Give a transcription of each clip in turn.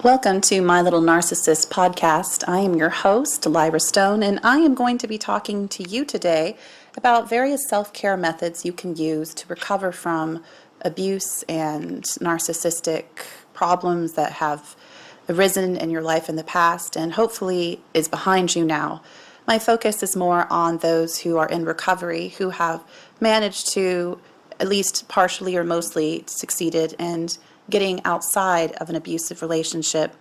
Welcome to My Little Narcissist podcast. I am your host, Lyra Stone, and I am going to be talking to you today about various self-care methods you can use to recover from abuse and narcissistic problems that have arisen in your life in the past and hopefully is behind you now. My focus is more on those who are in recovery, who have managed to at least partially or mostly succeeded in getting outside of an abusive relationship.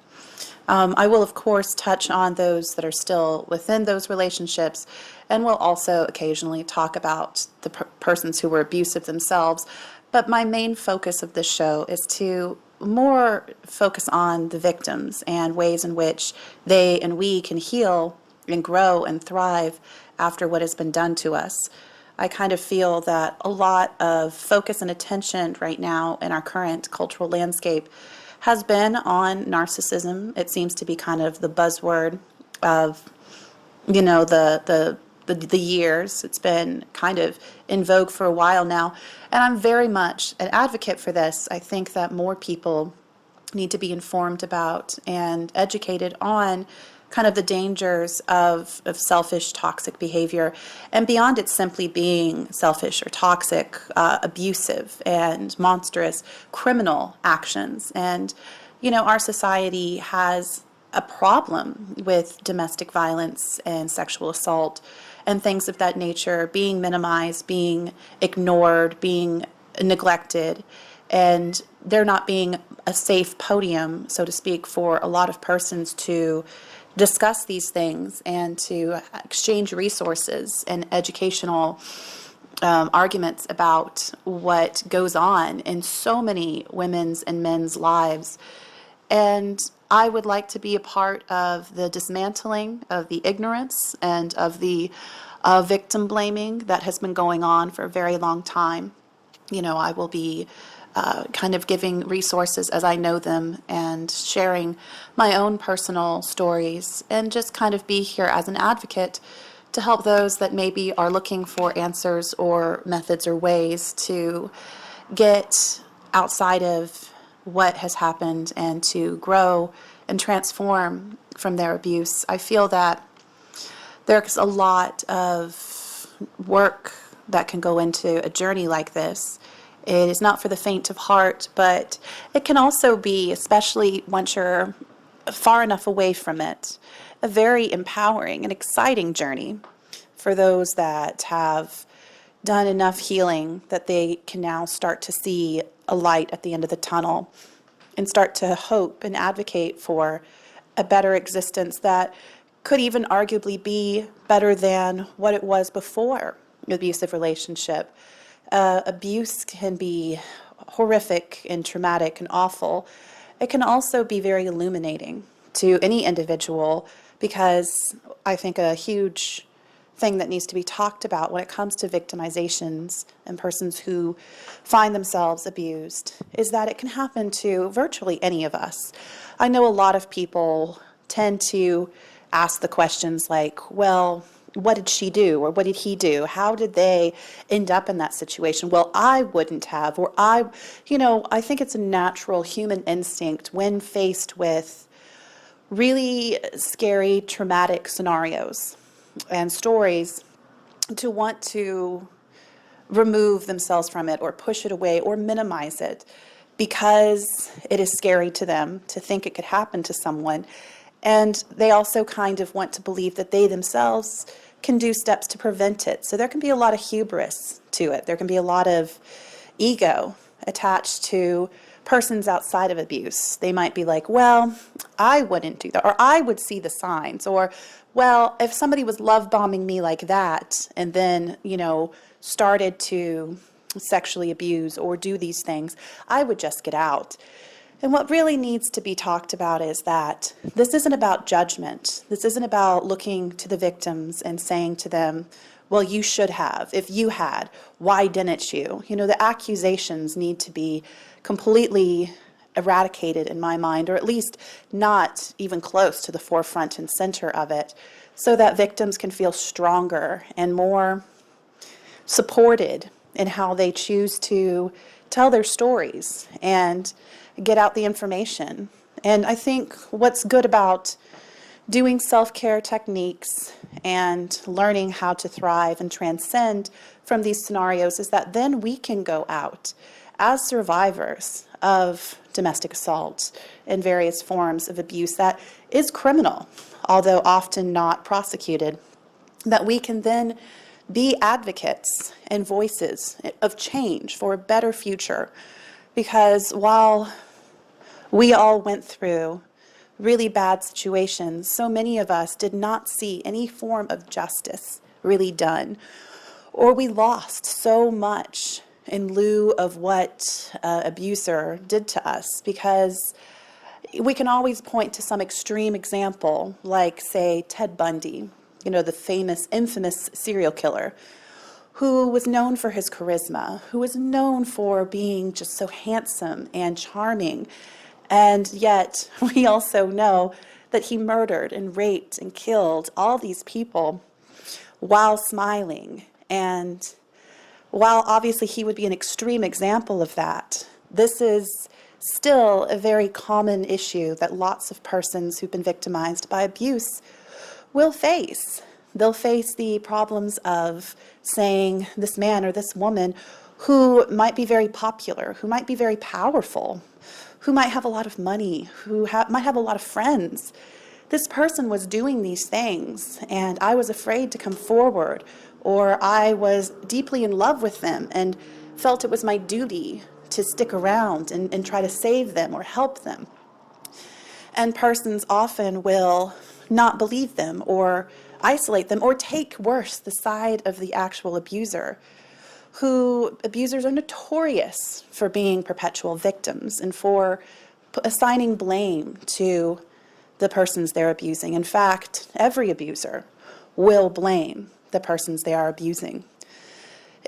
I will, of course, touch on those that are still within those relationships, and we'll also occasionally talk about the persons who were abusive themselves. But my main focus of this show is to more focus on the victims and ways in which they and we can heal and grow and thrive after what has been done to us. I kind of feel that a lot of focus and attention right now in our current cultural landscape has been on narcissism. It seems to be kind of the buzzword of, the years. It's been kind of in vogue for a while now, and I'm very much an advocate for this. I think that more people need to be informed about and educated on kind of the dangers of selfish, toxic behavior, and beyond it simply being selfish or toxic, abusive and monstrous criminal actions. And, our society has a problem with domestic violence and sexual assault and things of that nature being minimized, being ignored, being neglected, and there not being a safe podium, so to speak, for a lot of persons to discuss these things and to exchange resources and educational arguments about what goes on in so many women's and men's lives. And I would like to be a part of the dismantling of the ignorance and of the victim blaming that has been going on for a very long time. I will be kind of giving resources as I know them and sharing my own personal stories and just kind of be here as an advocate to help those that maybe are looking for answers or methods or ways to get outside of what has happened and to grow and transform from their abuse. I feel that there's a lot of work that can go into a journey like this. It is not for the faint of heart, but it can also be, especially once you're far enough away from it, a very empowering and exciting journey for those that have done enough healing that they can now start to see a light at the end of the tunnel and start to hope and advocate for a better existence that could even arguably be better than what it was before the abusive relationship. Abuse can be horrific and traumatic and awful. It can also be very illuminating to any individual because I think a huge thing that needs to be talked about when it comes to victimizations and persons who find themselves abused is that it can happen to virtually any of us. I know a lot of people tend to ask the questions like, well, what did she do or what did he do? How did they end up in that situation? Well, I wouldn't have, or I think it's a natural human instinct when faced with really scary, traumatic scenarios and stories to want to remove themselves from it or push it away or minimize it because it is scary to them to think it could happen to someone. And they also kind of want to believe that they themselves can do steps to prevent it. So there can be a lot of hubris to it. There can be a lot of ego attached to persons outside of abuse. They might be like, well, I wouldn't do that, or I would see the signs, or, well, if somebody was love bombing me like that and then, started to sexually abuse or do these things, I would just get out. And what really needs to be talked about is that this isn't about judgment. This isn't about looking to the victims and saying to them, well, you should have. If you had, why didn't you? The accusations need to be completely eradicated in my mind, or at least not even close to the forefront and center of it, so that victims can feel stronger and more supported in how they choose to tell their stories and get out the information And I think what's good about doing self-care techniques and learning how to thrive and transcend from these scenarios is that then we can go out as survivors of domestic assault and various forms of abuse that is criminal, although often not prosecuted, that we can then be advocates and voices of change for a better future. Because while we all went through really bad situations, so many of us did not see any form of justice really done, or we lost so much in lieu of what abuser did to us, because we can always point to some extreme example, like, say, Ted Bundy, the famous, infamous serial killer, who was known for his charisma, who was known for being just so handsome and charming. And yet, we also know that he murdered and raped and killed all these people while smiling. And while obviously he would be an extreme example of that, this is still a very common issue that lots of persons who've been victimized by abuse will face. They'll face the problems of saying this man or this woman who might be very popular, who might be very powerful, who might have a lot of money, who might have a lot of friends. This person was doing these things, and I was afraid to come forward, or I was deeply in love with them and felt it was my duty to stick around and try to save them or help them. And persons often will not believe them or isolate them or take worse the side of the actual abuser, who abusers are notorious for being perpetual victims and for assigning blame to the persons they're abusing. In fact, every abuser will blame the persons they are abusing.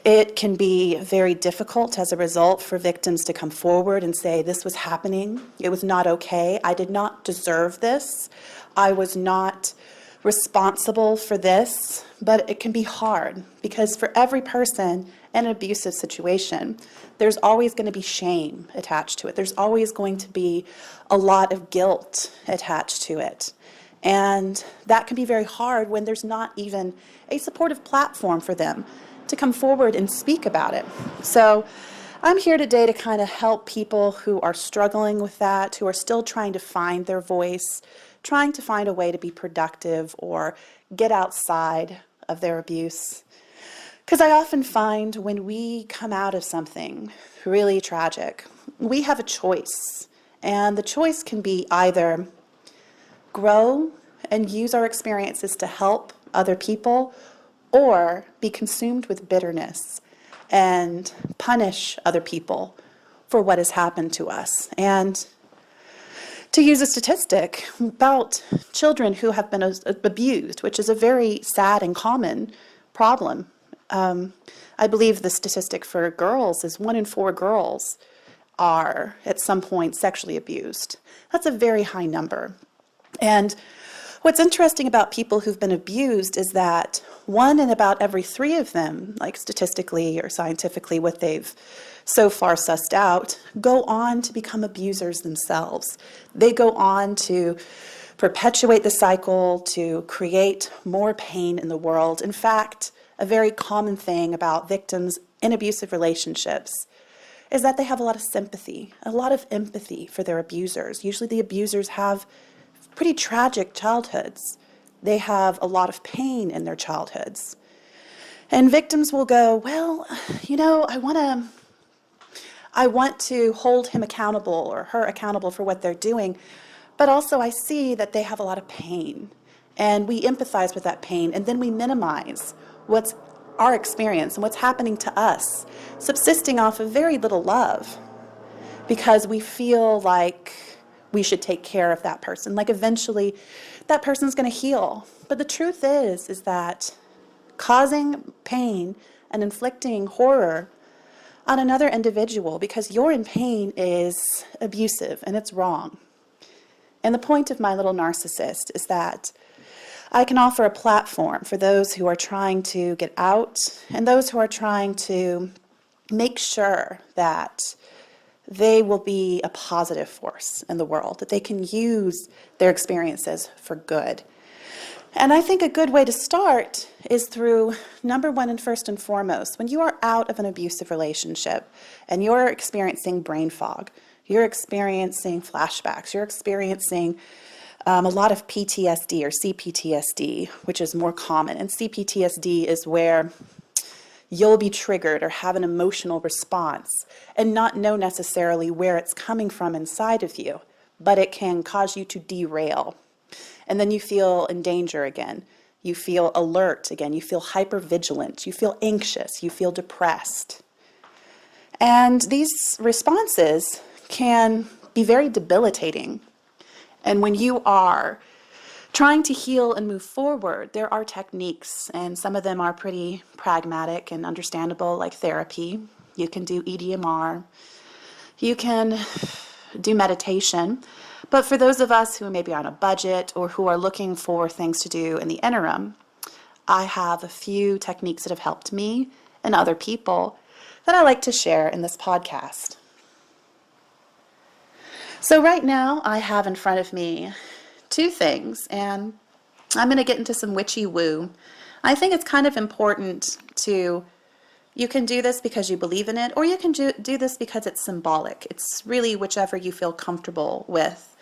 It can be very difficult as a result for victims to come forward and say, this was happening, it was not okay, I did not deserve this, I was not responsible for this. But it can be hard because for every person in an abusive situation, there's always going to be shame attached to it. There's always going to be a lot of guilt attached to it. And that can be very hard when there's not even a supportive platform for them to come forward and speak about it. So I'm here today to kind of help people who are struggling with that, who are still trying to find their voice, trying to find a way to be productive or get outside of their abuse. Because I often find when we come out of something really tragic, we have a choice. And the choice can be either grow and use our experiences to help other people, or be consumed with bitterness and punish other people for what has happened to us. And to use a statistic about children who have been abused, which is a very sad and common problem. I believe the statistic for girls is 1 in 4 girls are at some point sexually abused. That's a very high number. And what's interesting about people who've been abused is that 1 in about every 3 of them, like statistically or scientifically what they've so far sussed out, go on to become abusers themselves. They go on to perpetuate the cycle, to create more pain in the world. In fact, a very common thing about victims in abusive relationships is that they have a lot of sympathy, a lot of empathy for their abusers. Usually the abusers have pretty tragic childhoods. They have a lot of pain in their childhoods. And victims will go, well, I want to hold him accountable or her accountable for what they're doing, but also I see that they have a lot of pain. And we empathize with that pain, and then we minimize what's our experience and what's happening to us, subsisting off of very little love, because we feel like we should take care of that person. Like eventually that person's going to heal. But the truth is that causing pain and inflicting horror on another individual because you're in pain is abusive and it's wrong. And the point of my little narcissist is that I can offer a platform for those who are trying to get out and those who are trying to make sure that they will be a positive force in the world, that they can use their experiences for good. And I think a good way to start is through, number one and first and foremost, when you are out of an abusive relationship and you're experiencing brain fog, you're experiencing flashbacks, you're experiencing a lot of PTSD or CPTSD, which is more common. And CPTSD is where you'll be triggered or have an emotional response and not know necessarily where it's coming from inside of you, but it can cause you to derail. And then you feel in danger again. You feel alert again. You feel hypervigilant. You feel anxious. You feel depressed. And these responses can be very debilitating. And when you are trying to heal and move forward, there are techniques, and some of them are pretty pragmatic and understandable, like therapy. You can do EDMR. You can do meditation. But for those of us who may be on a budget or who are looking for things to do in the interim, I have a few techniques that have helped me and other people that I like to share in this podcast. So right now I have in front of me two things, and I'm going to get into some witchy woo. I think it's kind of important you can do this because you believe in it, or you can do this because it's symbolic. It's really whichever you feel comfortable with.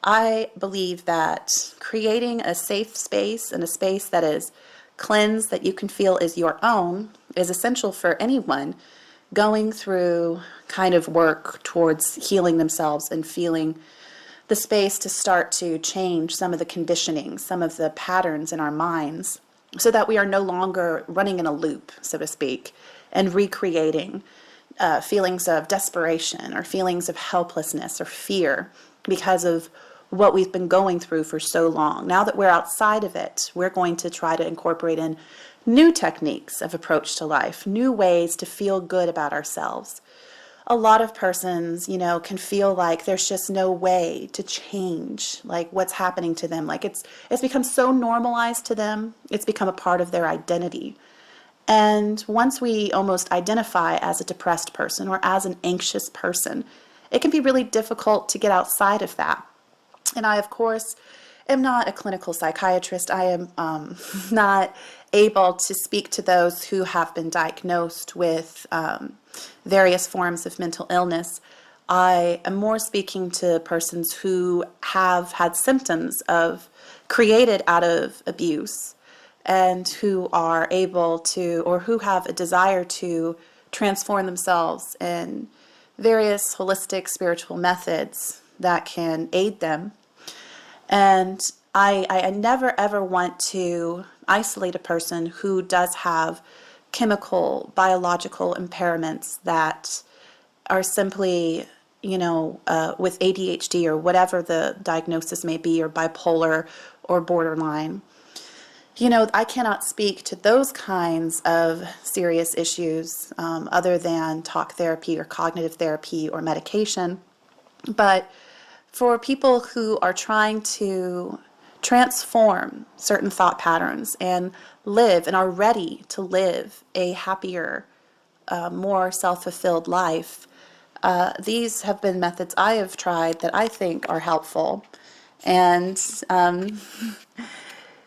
I believe that creating a safe space and a space that is cleansed, that you can feel is your own, is essential for anyone going through kind of work towards healing themselves and feeling the space to start to change some of the conditioning, some of the patterns in our minds, so that we are no longer running in a loop, so to speak, and recreating feelings of desperation or feelings of helplessness or fear because of what we've been going through for so long. Now that we're outside of it, we're going to try to incorporate in new techniques of approach to life, new ways to feel good about ourselves. A lot of persons, can feel like there's just no way to change, like what's happening to them. Like it's become so normalized to them, it's become a part of their identity. And once we almost identify as a depressed person or as an anxious person, it can be really difficult to get outside of that. And I, of course, am not a clinical psychiatrist. I am not able to speak to those who have been diagnosed with various forms of mental illness. I am more speaking to persons who have had symptoms created out of abuse, and who are able to, or who have a desire to transform themselves in various holistic spiritual methods that can aid them. And I never ever want to isolate a person who does have chemical, biological impairments that are simply, with ADHD or whatever the diagnosis may be, or bipolar or borderline. I cannot speak to those kinds of serious issues other than talk therapy or cognitive therapy or medication. But for people who are trying to transform certain thought patterns and live and are ready to live a happier, more self-fulfilled life, these have been methods I have tried that I think are helpful. And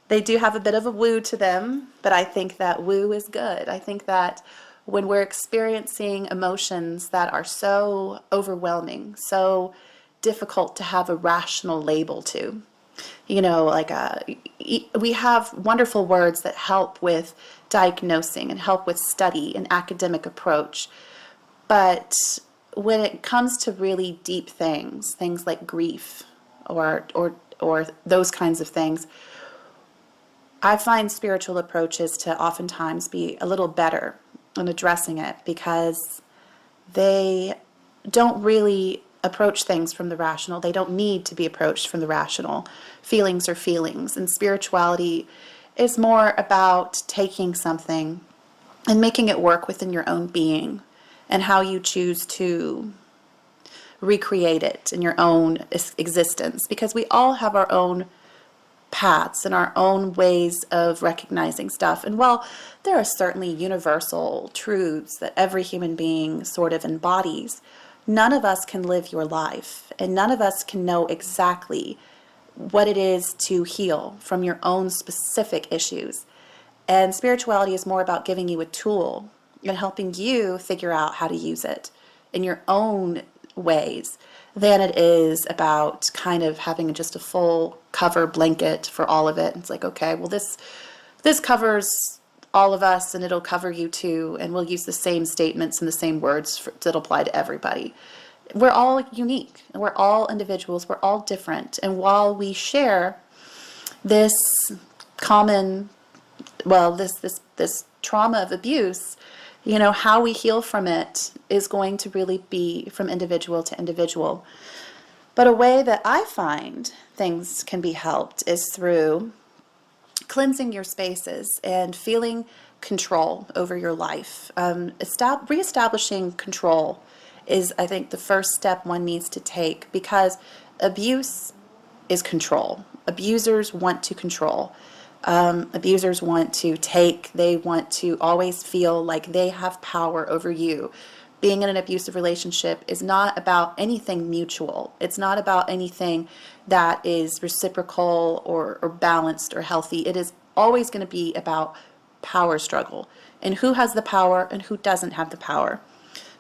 they do have a bit of a woo to them, but I think that woo is good. I think that when we're experiencing emotions that are so overwhelming, so difficult to have a rational label to, we have wonderful words that help with diagnosing and help with study and academic approach. But when it comes to really deep things like grief or those kinds of things, I find spiritual approaches to oftentimes be a little better in addressing it, because they don't really approach things from the rational. They don't need to be approached from the rational. Feelings are feelings, and spirituality is more about taking something and making it work within your own being and how you choose to recreate it in your own existence, because we all have our own paths and our own ways of recognizing stuff. And while there are certainly universal truths that every human being sort of embodies, none of us can live your life, and none of us can know exactly what it is to heal from your own specific issues. And spirituality is more about giving you a tool and helping you figure out how to use it in your own ways than it is about kind of having just a full cover blanket for all of it. It's like, okay, well, this covers all of us and it'll cover you too, and we'll use the same statements and the same words that apply to everybody. We're all unique, and we're all individuals, we're all different. And while we share this common, well, this trauma of abuse, how we heal from it is going to really be from individual to individual. But a way that I find things can be helped is through cleansing your spaces and feeling control over your life. Reestablishing control is, I think, the first step one needs to take, because abuse is control. Abusers want to control. Abusers want to take, they want to always feel like they have power over you. Being in an abusive relationship is not about anything mutual. It's not about anything that is reciprocal or balanced or healthy. It is always going to be about power struggle and who has the power and who doesn't have the power.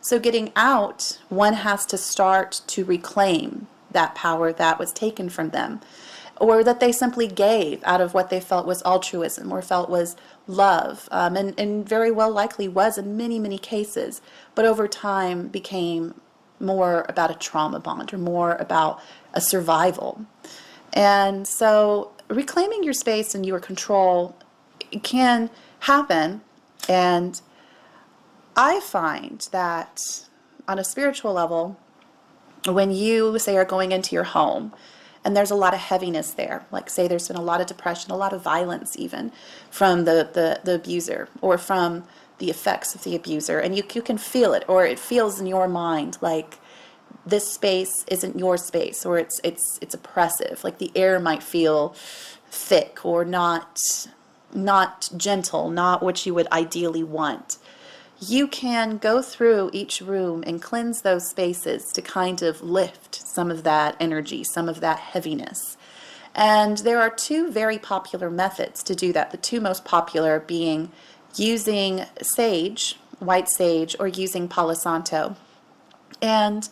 So getting out, one has to start to reclaim that power that was taken from them, or that they simply gave out of what they felt was altruism or felt was love, and very well likely was in many, many cases, but over time became more about a trauma bond or more about a survival. And so reclaiming your space and your control can happen, and I find that on a spiritual level, when you, say, are going into your home, and there's a lot of heaviness there, like say there's been a lot of depression, a lot of violence even from the abuser or from the effects of the abuser, and you can feel it, or it feels in your mind like this space isn't your space, or it's oppressive, like the air might feel thick or not gentle, not what you would ideally want. You can go through each room and cleanse those spaces to kind of lift some of that energy, some of that heaviness. And there are two very popular methods to do that. The two most popular being using sage, white sage, or using Polisanto. And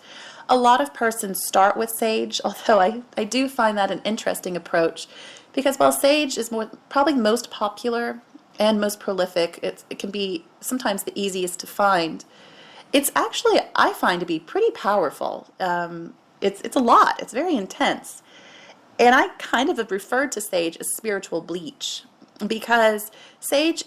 a lot of persons start with sage, although I do find that an interesting approach, because while sage is probably most popular and most prolific, it can be sometimes the easiest to find. It's actually, I find, to be pretty powerful. It's a lot. It's very intense. And I kind of have referred to sage as spiritual bleach, because sage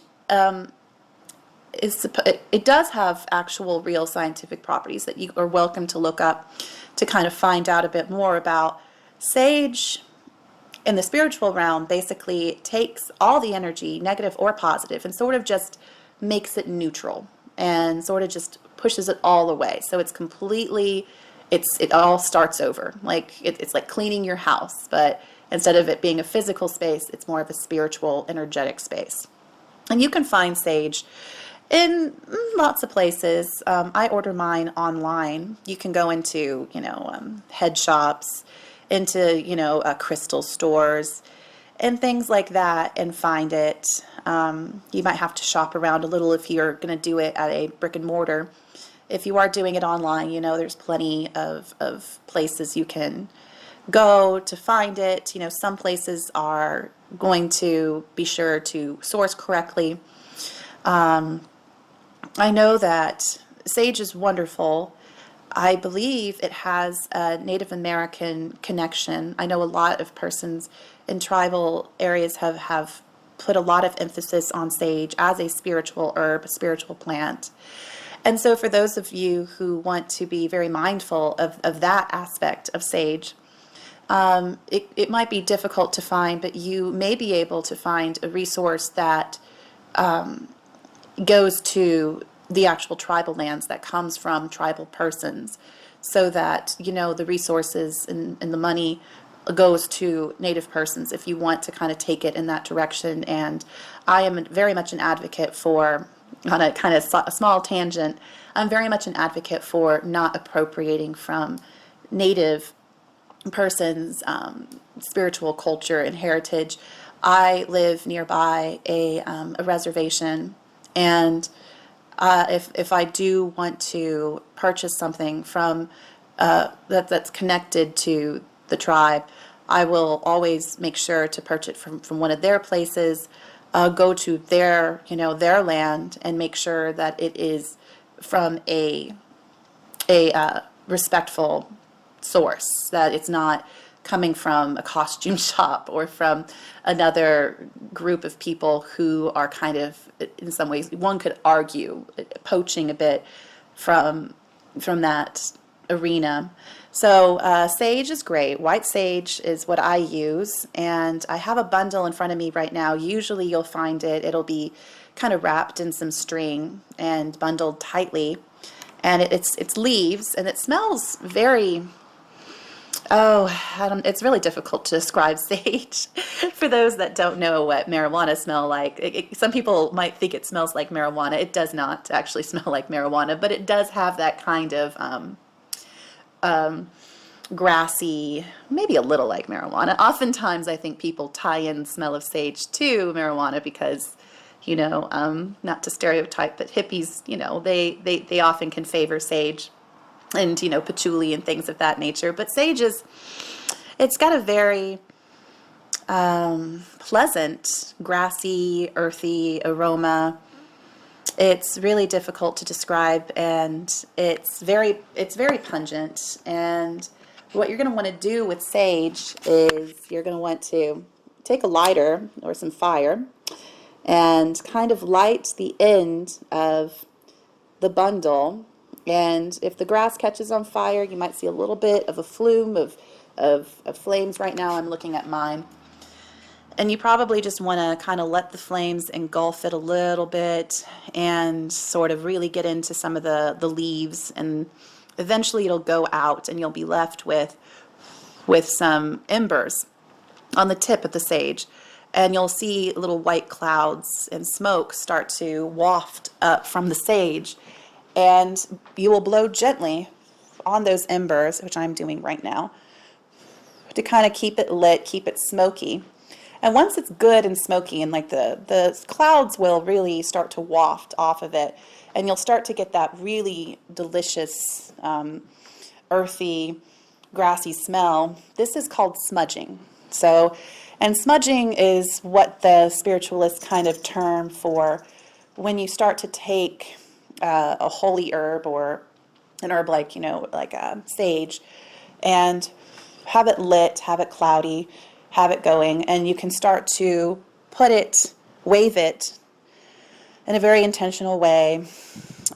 it does have actual real scientific properties that you are welcome to look up to kind of find out a bit more about. Sage in the spiritual realm basically takes all the energy, negative or positive, and sort of just makes it neutral and sort of just pushes it all away. So it's completely, it all starts over. Like it's like cleaning your house, but instead of it being a physical space, it's more of a spiritual, energetic space. And you can find sage in lots of places. I order mine online. You can go into, head shops, into, crystal stores and things like that and find it. You might have to shop around a little if you're going to do it at a brick and mortar. If you are doing it online, there's plenty of places you can go to find it. Some places are going to be sure to source correctly. I know that sage is wonderful. I believe it has a Native American connection. I know a lot of persons in tribal areas have put a lot of emphasis on sage as a spiritual herb, a spiritual plant. And so for those of you who want to be very mindful of that aspect of sage, it might be difficult to find, but you may be able to find a resource that goes to the actual tribal lands, that comes from tribal persons, so that the resources and the money goes to Native persons if you want to kind of take it in that direction. And I am very much an advocate for on a kind of small tangent, I'm very much an advocate for not appropriating from native person's spiritual culture and heritage. I live nearby a reservation, and if I do want to purchase something from that's connected to the tribe, I will always make sure to purchase from one of their places, go to their their land, and make sure that it is from a respectful source, that it's not coming from a costume shop or from another group of people who are kind of, in some ways, one could argue, poaching a bit from that arena. So sage is great. White sage is what I use, and I have a bundle in front of me right now. Usually you'll find it'll be kind of wrapped in some string and bundled tightly, and it's leaves, and it smells very, it's really difficult to describe sage for those that don't know what marijuana smell like. Some people might think it smells like marijuana. It does not actually smell like marijuana, but it does have that kind of grassy, maybe a little like marijuana. Oftentimes I think people tie in the smell of sage to marijuana because, not to stereotype, but hippies, they often can favor sage and, patchouli and things of that nature. But sage it's got a very pleasant, grassy, earthy aroma. It's really difficult to describe, and it's very pungent. And what you're going to want to do with sage is you're going to want to take a lighter or some fire and kind of light the end of the bundle. And if the grass catches on fire, you might see a little bit of a flume of flames. Right now I'm looking at mine. And you probably just want to kind of let the flames engulf it a little bit and sort of really get into some of the leaves, and eventually it'll go out and you'll be left with some embers on the tip of the sage. And you'll see little white clouds and smoke start to waft up from the sage. And you will blow gently on those embers, which I'm doing right now, to kind of keep it lit, keep it smoky. And once it's good and smoky, and like the clouds will really start to waft off of it, and you'll start to get that really delicious, earthy, grassy smell. This is called smudging. And smudging is what the spiritualists kind of term for when you start to take a holy herb or an herb like sage, and have it lit, have it cloudy, have it going, and you can start to wave it in a very intentional way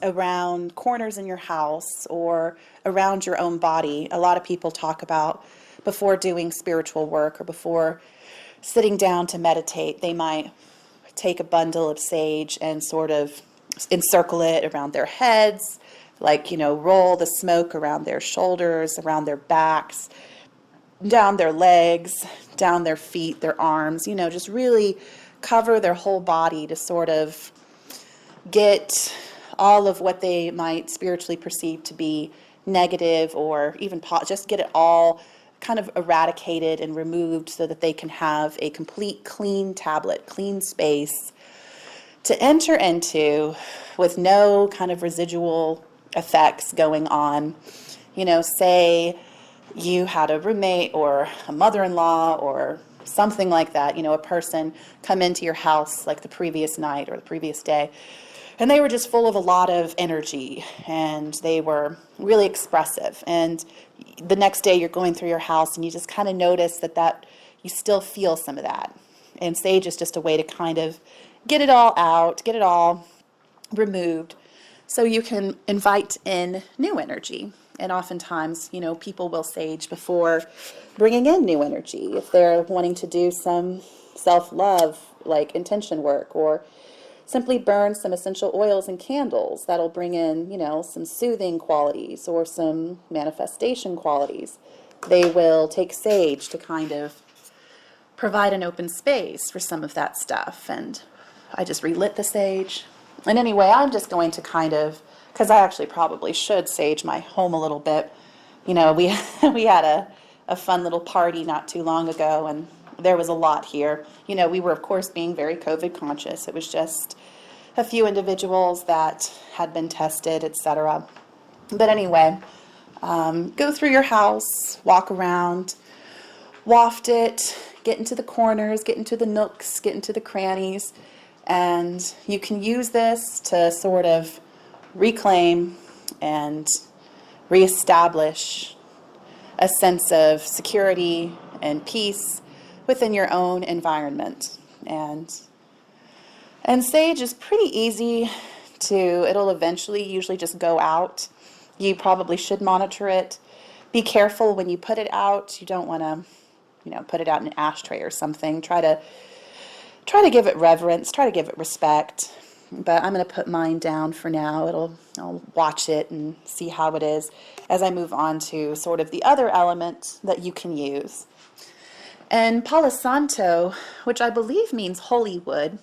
around corners in your house or around your own body. A lot of people talk about, before doing spiritual work or before sitting down to meditate, they might take a bundle of sage and sort of encircle it around their heads, roll the smoke around their shoulders, around their backs, down their legs, down their feet, their arms, just really cover their whole body to sort of get all of what they might spiritually perceive to be negative, or even just get it all kind of eradicated and removed, so that they can have a complete clean tablet, clean space to enter into with no kind of residual effects going on. Say you had a roommate or a mother-in-law or something like that, a person come into your house like the previous night or the previous day, and they were just full of a lot of energy, and they were really expressive. And the next day you're going through your house and you just kind of notice that you still feel some of that. And sage is just a way to kind of get it all out, get it all removed, so you can invite in new energy. And oftentimes, people will sage before bringing in new energy, if they're wanting to do some self-love, like intention work, or simply burn some essential oils and candles that'll bring in, some soothing qualities or some manifestation qualities. They will take sage to kind of provide an open space for some of that stuff. And I just relit the sage, And anyway, I'm just going to kind of, because I actually probably should sage my home a little bit. You know, we we had a fun little party not too long ago, and there was a lot here. You know, we were, of course, being very COVID conscious. It was just a few individuals that had been tested, etc. But anyway, go through your house, walk around, waft it, get into the corners, get into the nooks, get into the crannies, and you can use this to sort of reclaim and reestablish a sense of security and peace within your own environment. And sage is pretty easy to, it'll eventually usually just go out. You probably should monitor it. Be careful when you put it out. You don't want to, put it out in an ashtray or something. Try to give it reverence, try to give it respect. But I'm going to put mine down for now. I'll watch it and see how it is as I move on to sort of the other element that you can use. And Polisanto, which I believe means holy wood,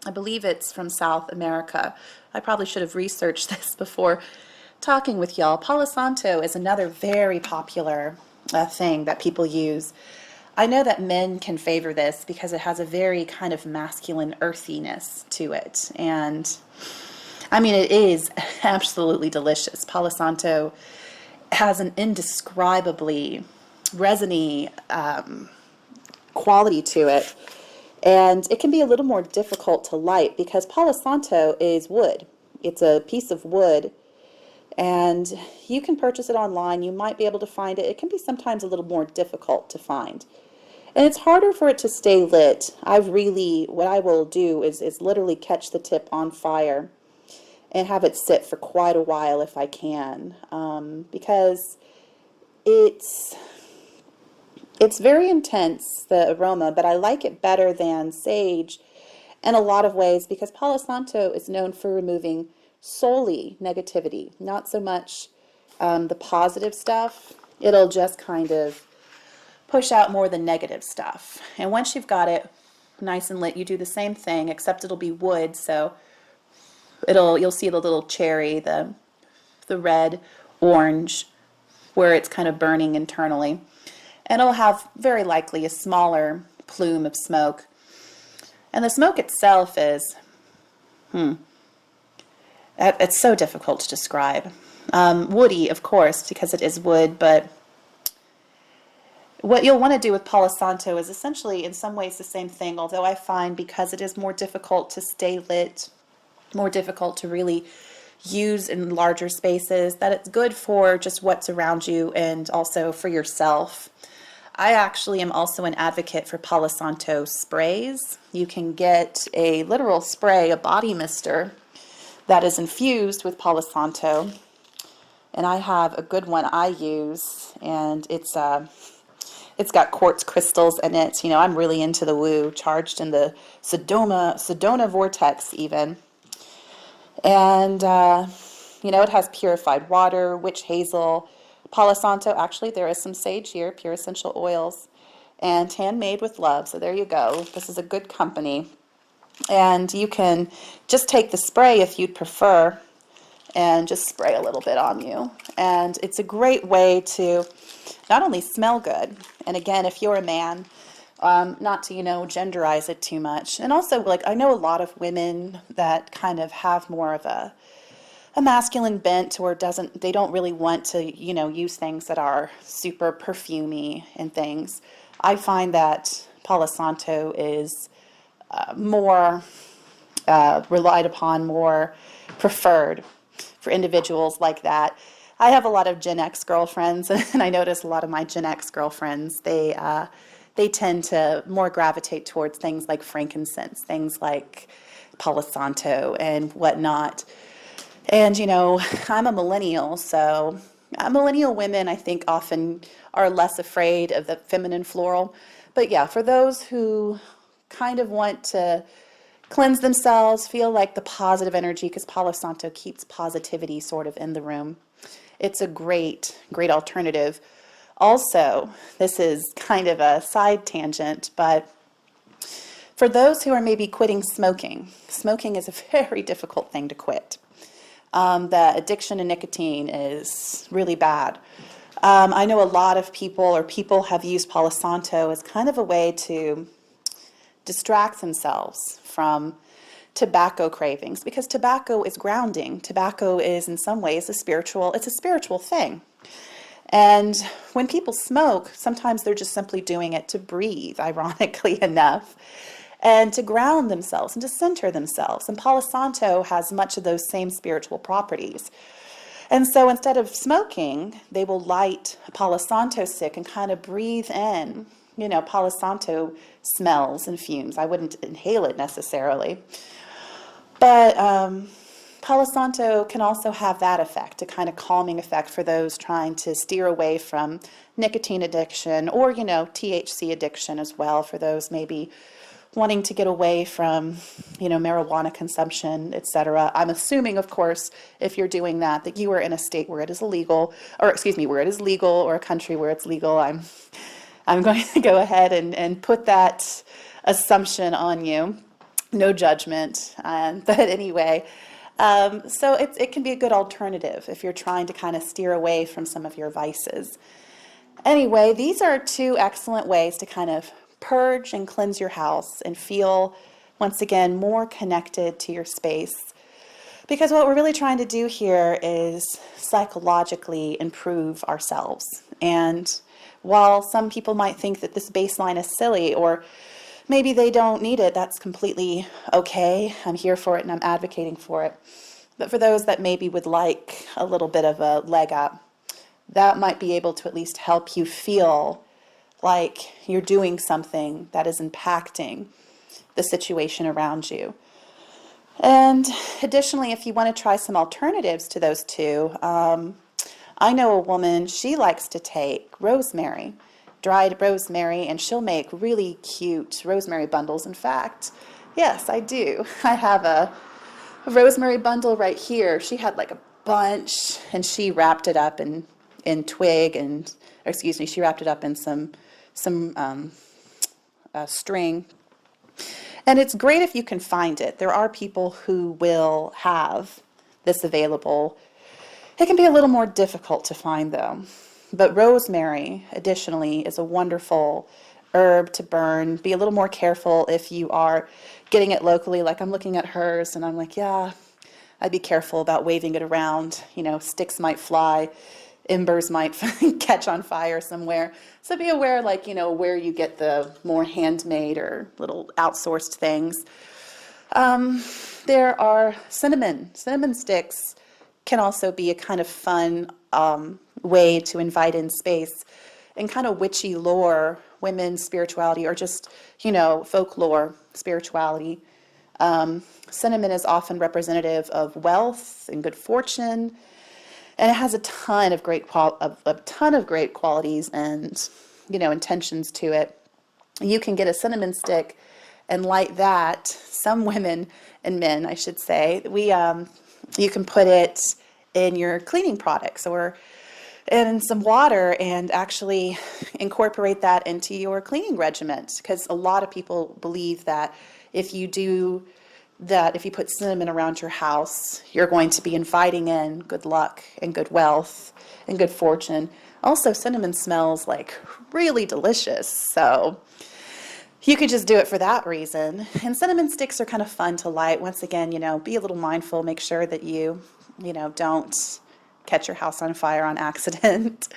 I believe it's from South America. I probably should have researched this before talking with y'all. Polisanto is another very popular thing that people use. I know that men can favor this because it has a very kind of masculine earthiness to it. And I mean, it is absolutely delicious. Polisanto has an indescribably resiny quality to it. And it can be a little more difficult to light because Polisanto is wood. It's a piece of wood. And you can purchase it online. You might be able to find it. It can be sometimes a little more difficult to find. And it's harder for it to stay lit. What I will do is literally catch the tip on fire and have it sit for quite a while if I can, because it's very intense, the aroma, but I like it better than sage in a lot of ways because Polisanto is known for removing solely negativity, not so much the positive stuff. It'll just kind of push out more the negative stuff. And once you've got it nice and lit, you do the same thing, except it'll be wood, so you'll see the little cherry, the red, orange, where it's kind of burning internally. And it'll have very likely a smaller plume of smoke. And the smoke itself is, it's so difficult to describe. Woody, of course, because it is wood, but what you'll want to do with Polisanto is essentially in some ways the same thing, although I find because it is more difficult to stay lit, more difficult to really use in larger spaces, that it's good for just what's around you and also for yourself. I actually am also an advocate for Polissanto Sprays. You can get a literal spray, a body mister, that is infused with Polisanto. And I have a good one I use, and it's got quartz crystals in it. You know, I'm really into the woo, charged in the Sedona vortex even. And, it has purified water, witch hazel, Polisanto. Actually, there is some sage here, pure essential oils, and handmade with love. So there you go. This is a good company. And you can just take the spray if you'd prefer and just spray a little bit on you. And it's a great way to not only smell good, and again, if you're a man, not to, genderize it too much. And also, I know a lot of women that kind of have more of a masculine bent, or they don't really want to, use things that are super perfumey and things. I find that Polisanto is more relied upon, more preferred for individuals like that. I have a lot of Gen X girlfriends, and I notice a lot of my Gen X girlfriends, they tend to more gravitate towards things like frankincense, things like Polisanto and whatnot. And, I'm a millennial, so millennial women, I think, often are less afraid of the feminine floral. But yeah, for those who kind of want to cleanse themselves, feel like the positive energy, because Polisanto keeps positivity sort of in the room, it's a great, great alternative. Also, this is kind of a side tangent, but For those who are maybe quitting smoking, smoking is a very difficult thing to quit. The addiction to nicotine is really bad. I know a lot of people have used Polisanto as kind of a way to distract themselves from tobacco cravings, because tobacco is grounding. Tobacco is in some ways it's a spiritual thing. And when people smoke, sometimes they're just simply doing it to breathe, ironically enough, and to ground themselves and to center themselves. And Polisanto has much of those same spiritual properties. And so instead of smoking, they will light a Polisanto stick and kind of breathe in, Polisanto smells and fumes. I wouldn't inhale it necessarily. But Polisanto can also have that effect, a kind of calming effect for those trying to steer away from nicotine addiction or, THC addiction as well, for those maybe wanting to get away from, marijuana consumption, etc. I'm assuming, of course, if you're doing that you are in a state where it is illegal, or where it is legal, or a country where it's legal. I'm going to go ahead and put that assumption on you. No judgment. But anyway, so it can be a good alternative if you're trying to kind of steer away from some of your vices. Anyway, these are two excellent ways to kind of purge and cleanse your house and feel, once again, more connected to your space. Because what we're really trying to do here is psychologically improve ourselves. And while some people might think that this baseline is silly, or maybe they don't need it, that's completely okay. I'm here for it and I'm advocating for it. But for those that maybe would like a little bit of a leg up, that might be able to at least help you feel like you're doing something that is impacting the situation around you. And additionally, if you want to try some alternatives to those two, I know a woman, she likes to take rosemary, dried rosemary, and she'll make really cute rosemary bundles. In fact, yes, I do. I have a rosemary bundle right here. She had like a bunch, and she wrapped it up in twig, she wrapped it up in some string. And it's great if you can find it. There are people who will have this available. It can be a little more difficult to find, though. But rosemary, additionally, is a wonderful herb to burn. Be a little more careful if you are getting it locally. Like, I'm looking at hers, and I'm like, yeah, I'd be careful about waving it around. Sticks might fly. Embers might catch on fire somewhere. So be aware, where you get the more handmade or little outsourced things. There are cinnamon. Cinnamon sticks can also be a kind of fun way to invite in space and kind of witchy lore, women's spirituality, or just, folklore spirituality. Cinnamon is often representative of wealth and good fortune. And it has a ton of great qualities and, intentions to it. You can get a cinnamon stick and light that. Some women and men, I should say, you can put it in your cleaning products or in some water and actually incorporate that into your cleaning regimen. Because a lot of people believe that if you put cinnamon around your house, you're going to be inviting in good luck and good wealth and good fortune. Also, cinnamon smells like really delicious, so you could just do it for that reason. And cinnamon sticks are kind of fun to light. Once again, be a little mindful. Make sure that you don't catch your house on fire on accident.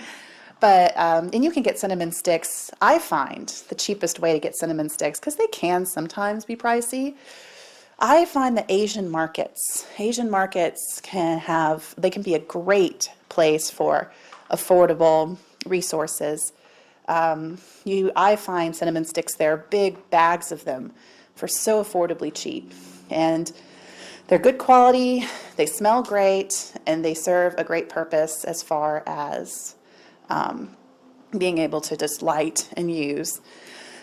But, and you can get cinnamon sticks. I find the cheapest way to get cinnamon sticks, because they can sometimes be pricey, I find that Asian markets can be a great place for affordable resources. I find cinnamon sticks there, big bags of them, for so affordably cheap. And they're good quality, they smell great, and they serve a great purpose as far as being able to just light and use.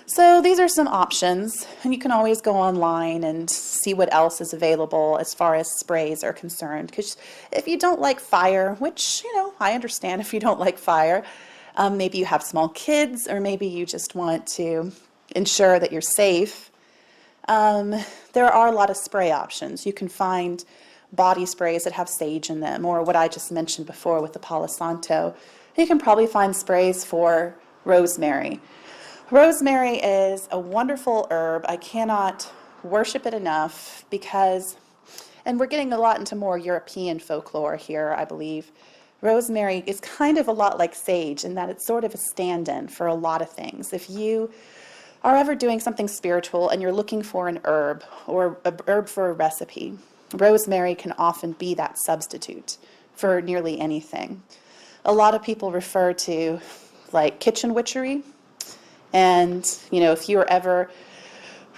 So these are some options, and you can always go online and see what else is available as far as sprays are concerned. Because if you don't like fire, which, I understand if you don't like fire, maybe you have small kids, or maybe you just want to ensure that you're safe, There are a lot of spray options. You can find body sprays that have sage in them, or what I just mentioned before with the Polisanto. You can probably find sprays for rosemary. Rosemary is a wonderful herb. I cannot worship it enough because, and we're getting a lot into more European folklore here, I believe. Rosemary is kind of a lot like sage in that it's sort of a stand-in for a lot of things. If you are ever doing something spiritual and you're looking for an herb or a herb for a recipe, rosemary can often be that substitute for nearly anything. A lot of people refer to like kitchen witchery, and if you're ever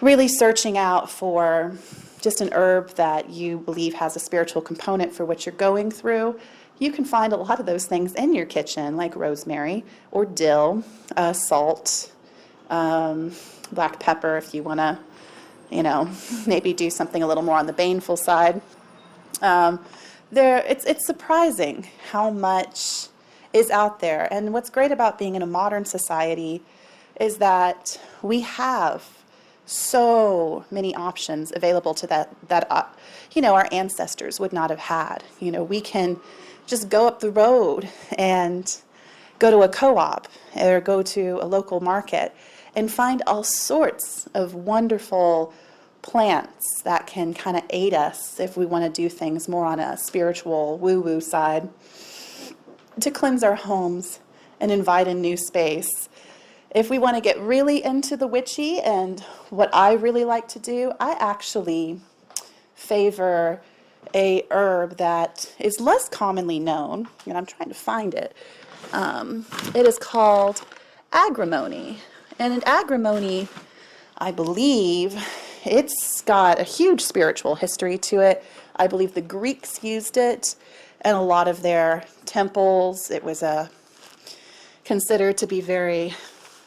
really searching out for just an herb that you believe has a spiritual component for what you're going through, you can find a lot of those things in your kitchen, like rosemary or dill, salt, black pepper if you want to, maybe do something a little more on the baneful side. It's surprising how much is out there. And what's great about being in a modern society is that we have so many options available to that our ancestors would not have had. We can just go up the road and go to a co-op or go to a local market and find all sorts of wonderful plants that can kind of aid us if we want to do things more on a spiritual woo-woo side, to cleanse our homes and invite in new space. If we want to get really into the witchy, and what I really like to do, I actually favor a herb that is less commonly known, and I'm trying to find it. It is called Agrimony. And in Agrimony, I believe it's got a huge spiritual history to it. I believe the Greeks used it in a lot of their temples. It was considered to be very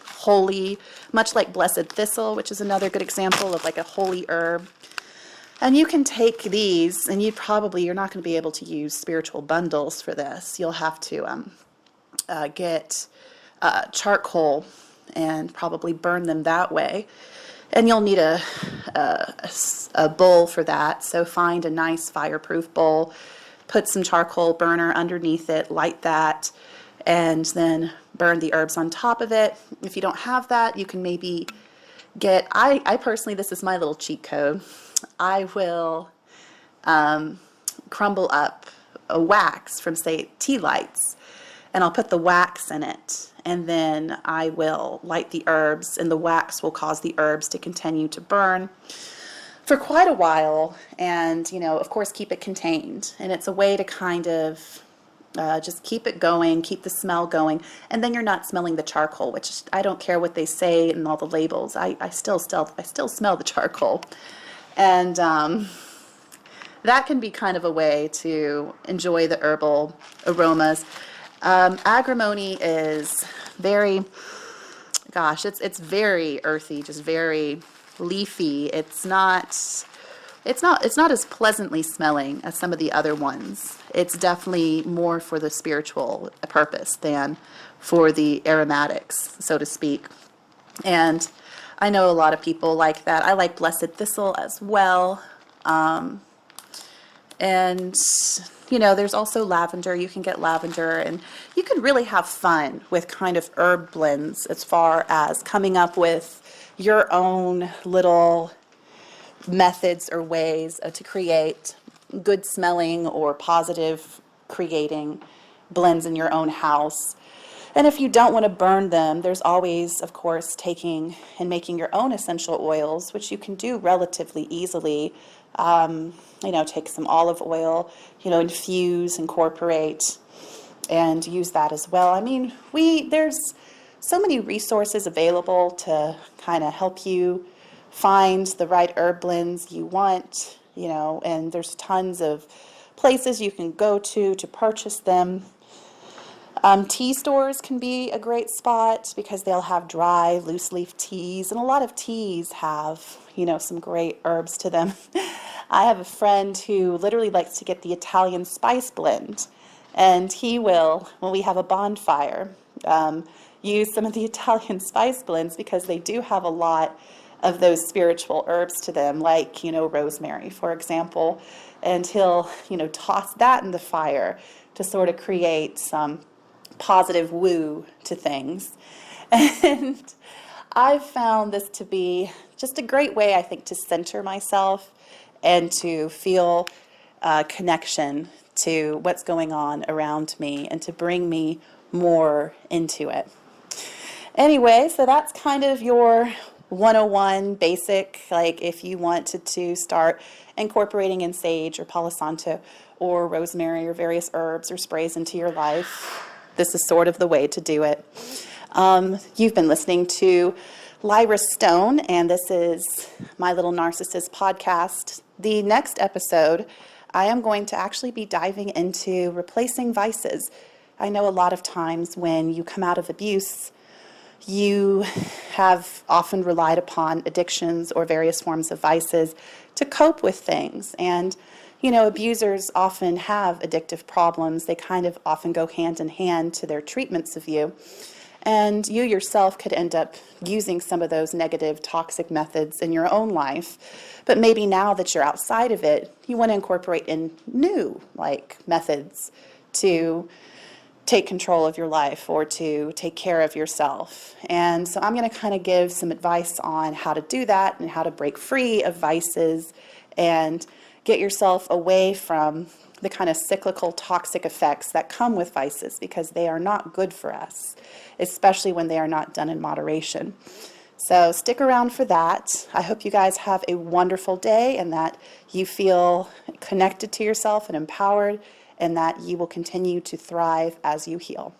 holy, much like blessed thistle, which is another good example of like a holy herb. And you can take these, and you're not going to be able to use spiritual bundles for this. You'll have to get charcoal and probably burn them that way. And you'll need a bowl for that. So find a nice fireproof bowl, put some charcoal burner underneath it, light that, and then burn the herbs on top of it. If you don't have that, you can maybe get, I personally, this is my little cheat code. I will crumble up a wax from, say, tea lights, and I'll put the wax in it, and then I will light the herbs, and the wax will cause the herbs to continue to burn for quite a while, and, of course, keep it contained. And it's a way to kind of just keep it going, keep the smell going, and then you're not smelling the charcoal, which I don't care what they say in all the labels. I still smell the charcoal. And that can be kind of a way to enjoy the herbal aromas. Agrimony is very, it's very earthy, just very leafy. It's not as pleasantly smelling as some of the other ones. It's definitely more for the spiritual purpose than for the aromatics, so to speak. And I know a lot of people like that. I like blessed thistle as well. And, there's also lavender. You can get lavender, and you can really have fun with kind of herb blends as far as coming up with your own little methods or ways to create good smelling or positive creating blends in your own house. And if you don't want to burn them, there's always, of course, taking and making your own essential oils, which you can do relatively easily. Take some olive oil, infuse, incorporate, and use that as well. I mean, there's so many resources available to kind of help you find the right herb blends you want, and there's tons of places you can go to purchase them. Tea stores can be a great spot because they'll have dry, loose leaf teas, and a lot of teas have, some great herbs to them. I have a friend who literally likes to get the Italian spice blend, and he will, when we have a bonfire, use some of the Italian spice blends because they do have a lot of those spiritual herbs to them, like, rosemary, for example. And he'll, toss that in the fire to sort of create some positive woo to things. And I've found this to be just a great way, I think, to center myself and to feel a connection to what's going on around me and to bring me more into it. Anyway, so that's kind of your 101 basic, like if you wanted to start incorporating in sage or polisanto or rosemary or various herbs or sprays into your life, this is sort of the way to do it. You've been listening to Lyra Stone, and this is My Little Narcissist podcast. The next episode, I am going to actually be diving into replacing vices. I know a lot of times when you come out of abuse, you have often relied upon addictions or various forms of vices to cope with things. And, abusers often have addictive problems. They kind of often go hand in hand to their treatments of you. And you yourself could end up using some of those negative, toxic methods in your own life. But maybe now that you're outside of it, you want to incorporate in new, methods to take control of your life or to take care of yourself. And so I'm going to kind of give some advice on how to do that and how to break free of vices and get yourself away from the kind of cyclical toxic effects that come with vices, because they are not good for us, especially when they are not done in moderation. So stick around for that. I hope you guys have a wonderful day and that you feel connected to yourself and empowered, and that you will continue to thrive as you heal.